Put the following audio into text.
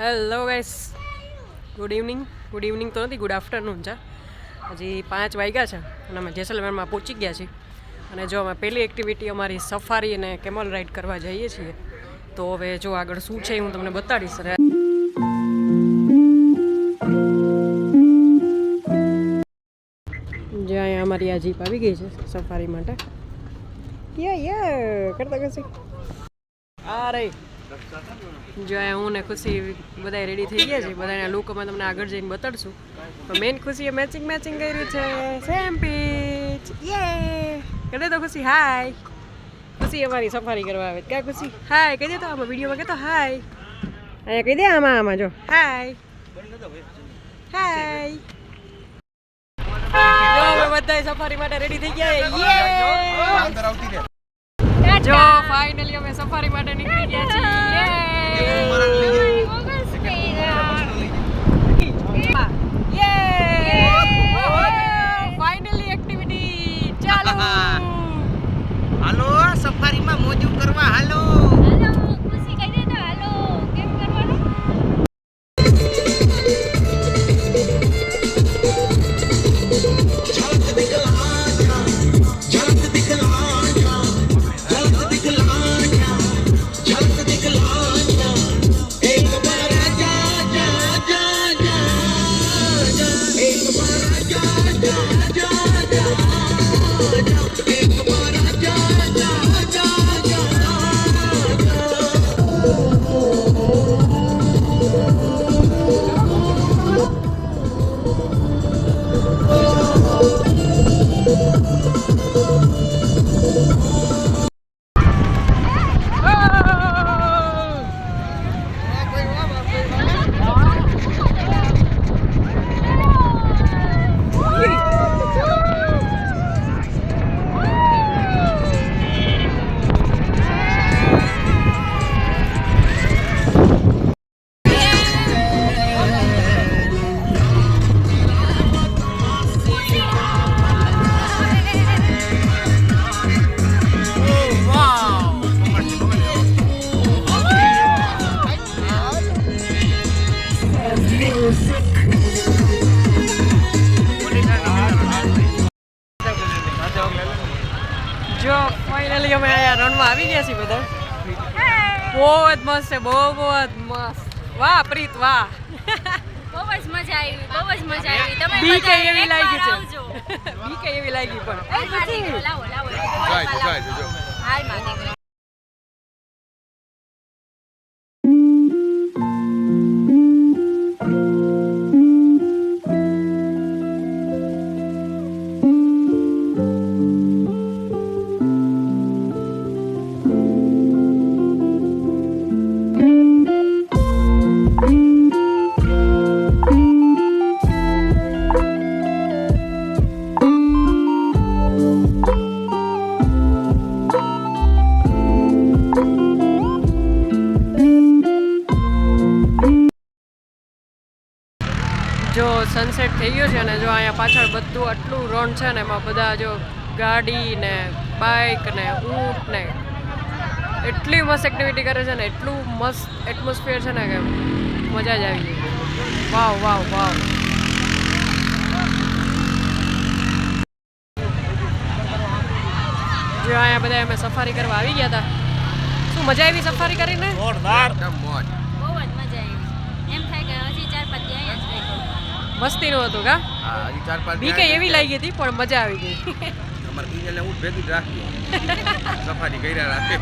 Hello guys, good evening તો નથી, good afternoon છે. હજી 5 વાગ્યા છે અને અમે જેસલમેરમાં પહોંચી ગયા છીએ. અને જો અમે પહેલી એક્ટિવિટી અમારી સફારી અને કેમલ રાઈડ કરવા જઈએ છીએ. તો હવે જો આગળ શું છે હું તમને બતાડીશ. જો અહીંયા અમારી આ જીપ આવી ગઈ છે સફારી માટે. કરતા કશી આ રહી. જો હું ને ખુશી બધા રેડી થઈ ગયા છે. બધાના લુક અમે તમને આગળ જઈને બતાડશું. પણ મેન ખુશીએ મેચિંગ કર્યું છે. સેમ પીચ કરી દે તો ખુશી. હાય ખુશી અમારી સફારી કરવા આવે. ક્યાં ખુશી? હાય કહી દે તો આમાં વિડીયોમાં કહેતો હાય. અહીંયા કહી દે આમાં જો હાય હાય. જો બધા સફારી માટે રેડી થઈ ગયા. જો ફાઇનલી અમે સફારી માટે નીકળી ગયા છીએ. ફાઇનલી એક્ટિવિટી ચાલુ. હાલો સફારીમાં મોજું કરવા હાલો. ખુશી કહી દે તો હાલો. કેમ કરવાનું? જો ફાઇનલી અમે અહીંયા રનમાં આવી ગયા છીએ બધા. બહુ જ મસ્ત છે, બહુ જ મસ્ત. વાહ પ્રીત વાહ. બહુ જ મજા આવી. તમે બી કે એવી એકવાર લાગી છે. આવજો. બી કે એવી લાગી પણ લાવો. હાય માં દીકરો. જો સનસેટ થઈ ગયો છે અને જો અહીંયા પાછળ બધું આટલું રણ છે ને એમાં બધા જો ગાડી ને બાઇક ને ઊંટ ને એટલી મસ્ત એક્ટિવિટી કરે છે ને, એટલું મસ્ત એટમોસ્ફિયર છે ને કે મજા જ આવી ગઈ. વાવ. જો અહીંયા બધા અમે સફારી કરવા આવી ગયા હતા. શું મજા આવી સફારી કરીને? જોરદાર મોજ. બહુ જ મજા આવી. એમ થાય કે હજી 4-5 દી અહીંયા જ રહી. મસ્તીનું હતું કા? હા હજી 4-5 બી કે એવી લાગી હતી પણ મજા આવી ગઈ. અમાર બીજેલે ઊંટ ભેગી જ રાખી સફારી કર્યા રાખે.